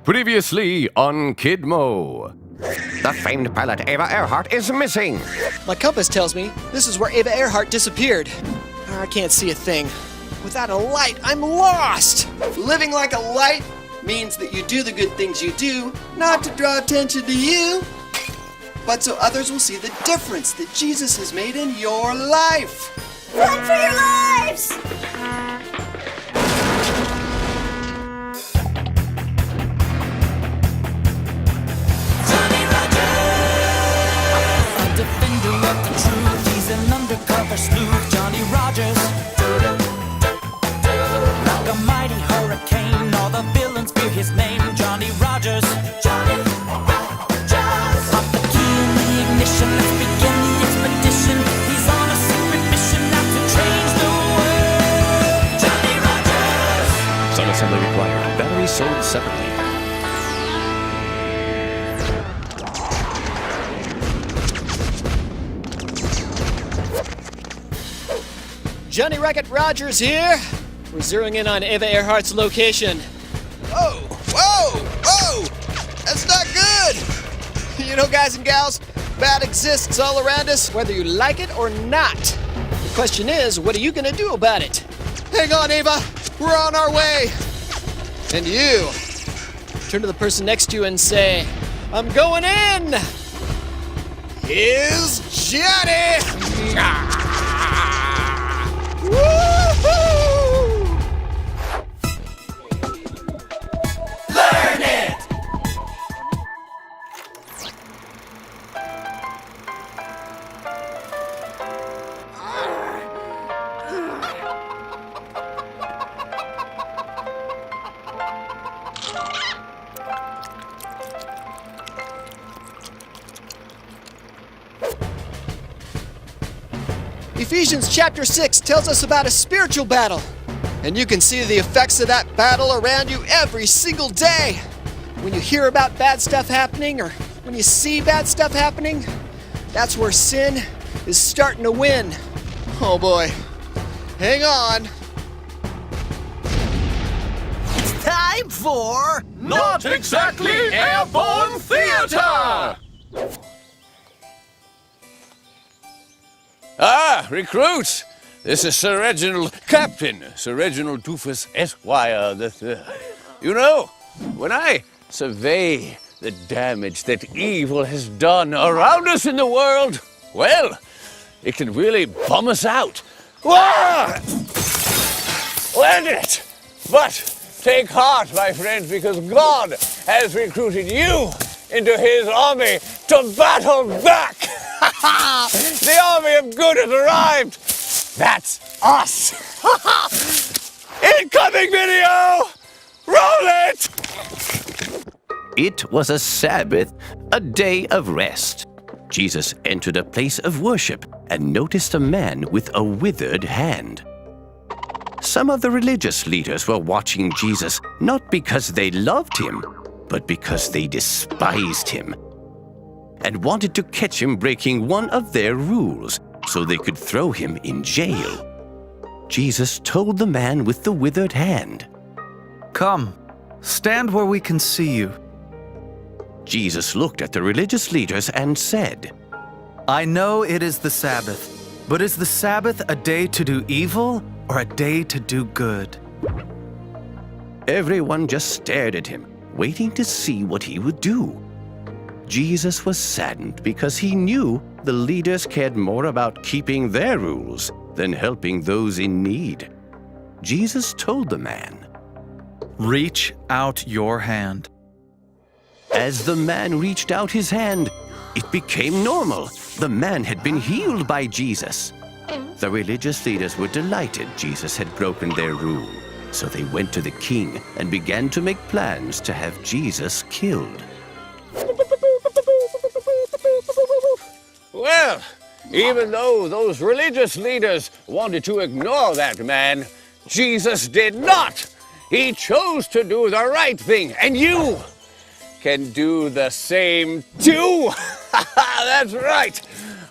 Previously on Kidmo. The famed pilot Ava Earhart is missing. My compass tells me this is where Ava Earhart disappeared. I can't see a thing. Without a light, I'm lost! Living like a light means that you do the good things you do, not to draw attention to you, but so others will see the difference that Jesus has made in your life. Run for your lives! Defender of the truth, he's an undercover sleuth, Johnny Rogers. Like a mighty hurricane, all the villains fear his name, Johnny Rogers. Johnny Rogers. Pop the key in the ignition, let's begin the expedition. He's on a secret mission now to change the world. Johnny Rogers. Sun assembly required. Batteries sold separately. Johnny Rocket Rogers here. We're zeroing in on Ava Earhart's location. Whoa! Whoa! Whoa! That's not good! You know, guys and gals, bad exists all around us, whether you like it or not. The question is, what are you gonna do about it? Hang on, Ava. We're on our way. And you, turn to the person next to you and say, I'm going in. Here's Johnny. Woo-hoo! Learn it! Ephesians chapter 6 tells us about a spiritual battle. And you can see the effects of that battle around you every single day. When you hear about bad stuff happening or when you see bad stuff happening, that's where sin is starting to win. Oh boy. Hang on. It's time for Not exactly airborne theater! Ah, recruits! This is Sir Reginald, Captain Sir Reginald Doofus Esquire III. You know, when I survey the damage that evil has done around us in the world, well, it can really bum us out. Wah! Land it! But take heart, my friends, because God has recruited you into his army to battle back! The army of good has arrived! That's us! Incoming video! Roll it! It was a Sabbath, a day of rest. Jesus entered a place of worship and noticed a man with a withered hand. Some of the religious leaders were watching Jesus not because they loved him, but because they despised him and wanted to catch him breaking one of their rules so they could throw him in jail. Jesus told the man with the withered hand, Come, stand where we can see you. Jesus looked at the religious leaders and said, I know it is the Sabbath, but is the Sabbath a day to do evil or a day to do good? Everyone just stared at him, waiting to see what he would do. Jesus was saddened because he knew the leaders cared more about keeping their rules than helping those in need. Jesus told the man, Reach out your hand. As the man reached out his hand, it became normal. The man had been healed by Jesus. The religious leaders were delighted Jesus had broken their rule, so they went to the king and began to make plans to have Jesus killed. Well, even though those religious leaders wanted to ignore that man, Jesus did not. He chose to do the right thing, and you can do the same too. That's right.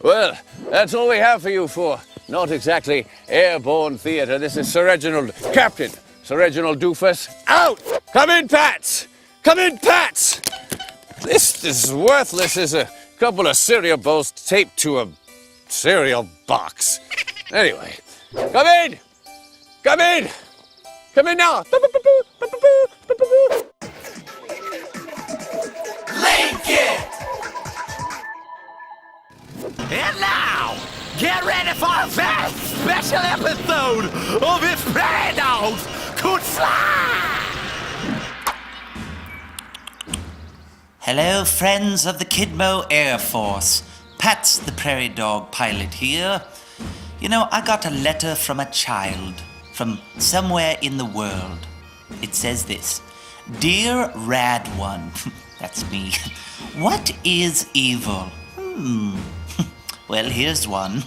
Well, that's all we have for you for Not Exactly Airborne Theater. This is Sir Reginald, Captain Sir Reginald Doofus, out! Come in, Pats! Come in, Pats! This is worthless as a couple of cereal bowls taped to a cereal box. Anyway, come in! Come in! Come in now! And now, get ready for a very special episode of If Prairie Dogs Could Fly! Hello, friends of the Kidmo Air Force. Pat's the prairie dog pilot here. You know, I got a letter from a child from somewhere in the world. It says this: Dear Rad One, that's me, what is evil? Well, here's one.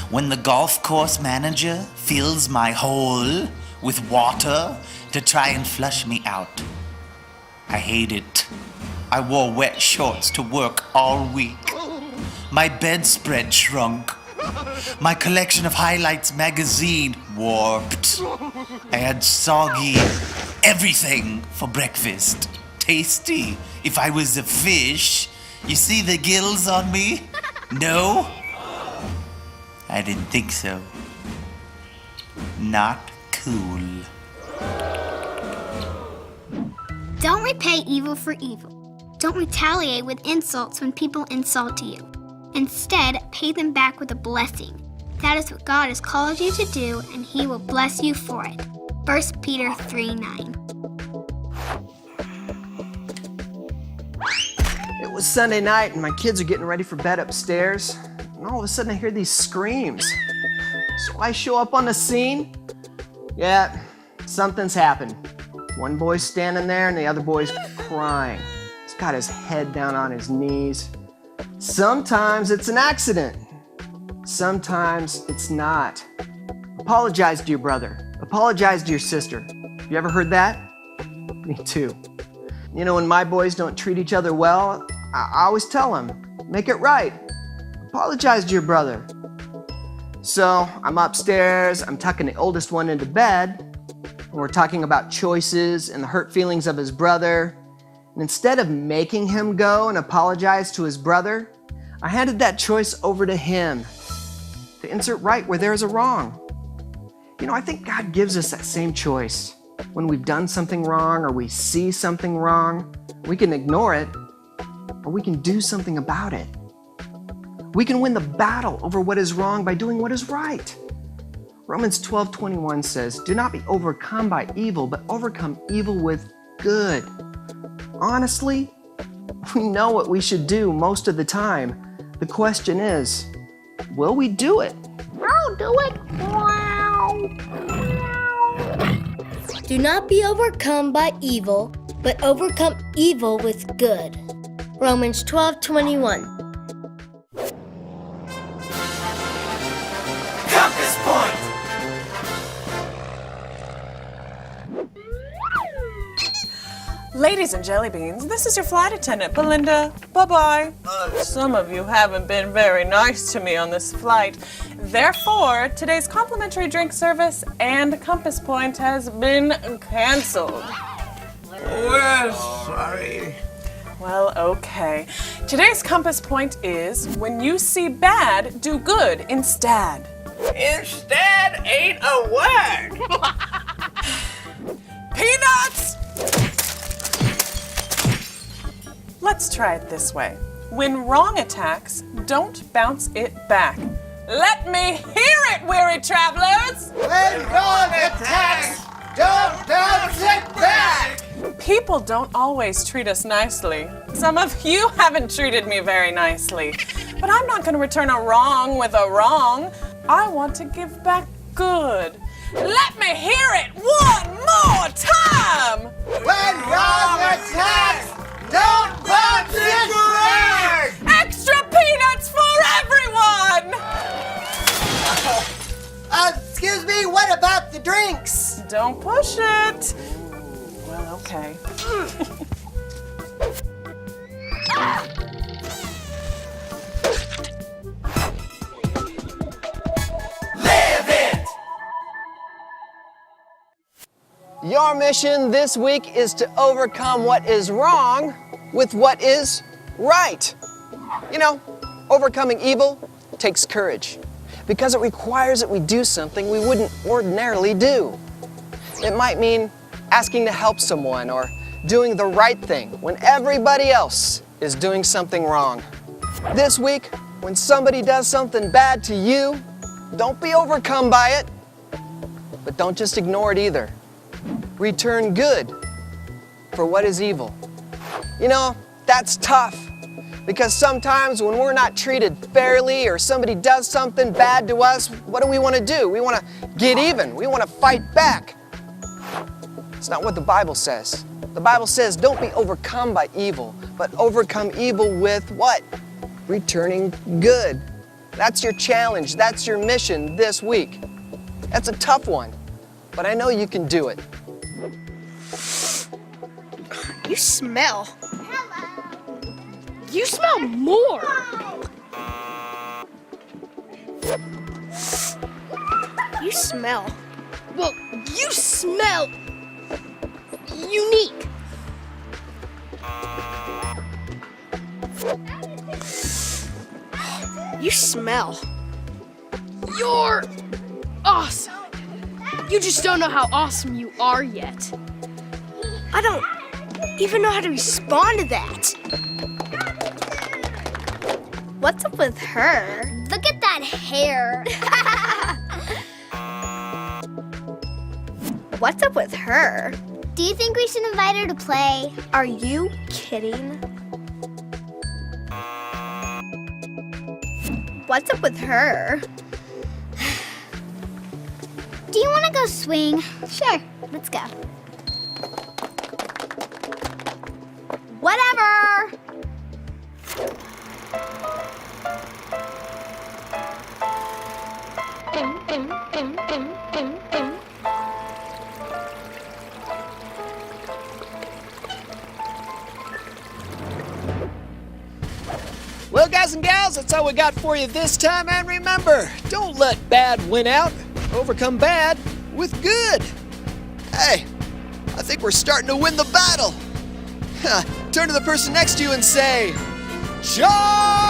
When the golf course manager fills my hole with water to try and flush me out. I hate it. I wore wet shorts to work all week. My bedspread shrunk. My collection of Highlights magazine warped. I had soggy everything for breakfast. Tasty if I was a fish. You see the gills on me? No? I didn't think so. Not cool. Don't repay evil for evil. Don't retaliate with insults when people insult you. Instead, pay them back with a blessing. That is what God has called you to do, and He will bless you for it. 1 Peter 3:9. It was Sunday night and my kids are getting ready for bed upstairs. And all of a sudden I hear these screams. So I show up on the scene. Yeah, something's happened. One boy's standing there and the other boy's crying. He's got his head down on his knees. Sometimes it's an accident. Sometimes it's not. Apologize to your brother. Apologize to your sister. You ever heard that? Me too. You know, when my boys don't treat each other well, I always tell them, make it right. Apologize to your brother. So I'm upstairs, I'm tucking the oldest one into bed, and we're talking about choices and the hurt feelings of his brother. And instead of making him go and apologize to his brother, I handed that choice over to him to insert right where there's a wrong. You know, I think God gives us that same choice. When we've done something wrong or we see something wrong, we can ignore it or we can do something about it. We can win the battle over what is wrong by doing what is right. Romans 12:21 says, do not be overcome by evil, but overcome evil with good. Honestly, we know what we should do most of the time. The question is, will we do it? I'll do it. Do not be overcome by evil, but overcome evil with good. Romans 12:21. Compass Point! Ladies and jelly beans, this is your flight attendant, Belinda. Bye-bye. Some of you haven't been very nice to me on this flight. Therefore, today's complimentary drink service and Compass Point has been canceled. We're sorry. Well, okay. Today's Compass Point is, when you see bad, do good instead. Instead ain't a word. Peanuts! Let's try it this way. When wrong attacks, don't bounce it back. Let me hear it, weary travelers! When wrong attacks, don't bounce it back. People don't always treat us nicely. Some of you haven't treated me very nicely. But I'm not going to return a wrong with a wrong. I want to give back good. Let me hear it one more time! When wrong attacks, don't bounce it back. Extra peanuts for everyone! Excuse me, what about the drinks? Don't push it. Well, okay. Your our mission this week is to overcome what is wrong with what is right. You know, overcoming evil takes courage because it requires that we do something we wouldn't ordinarily do. It might mean asking to help someone or doing the right thing when everybody else is doing something wrong. This week, when somebody does something bad to you, don't be overcome by it, but don't just ignore it either. Return good for what is evil. You know, that's tough because sometimes when we're not treated fairly or somebody does something bad to us, what do? We want to get even. We want to fight back. It's not what the Bible says. The Bible says don't be overcome by evil, but overcome evil with what? Returning good. That's your challenge. That's your mission this week. That's a tough one, but I know you can do it. You smell. You smell more. You smell. Well, you smell unique. You smell. You're awesome. You just don't know how awesome you are yet. I don't even know how to respond to that. What's up with her? Look at that hair. What's up with her? Do you think we should invite her to play? Are you kidding? What's up with her? Do you want to go swing? Sure, let's go. Whatever. Well, guys and gals, that's all we got for you this time. And remember, don't let bad win out. Overcome bad with good. Hey, I think we're starting to win the battle. Turn to the person next to you and say, Charge!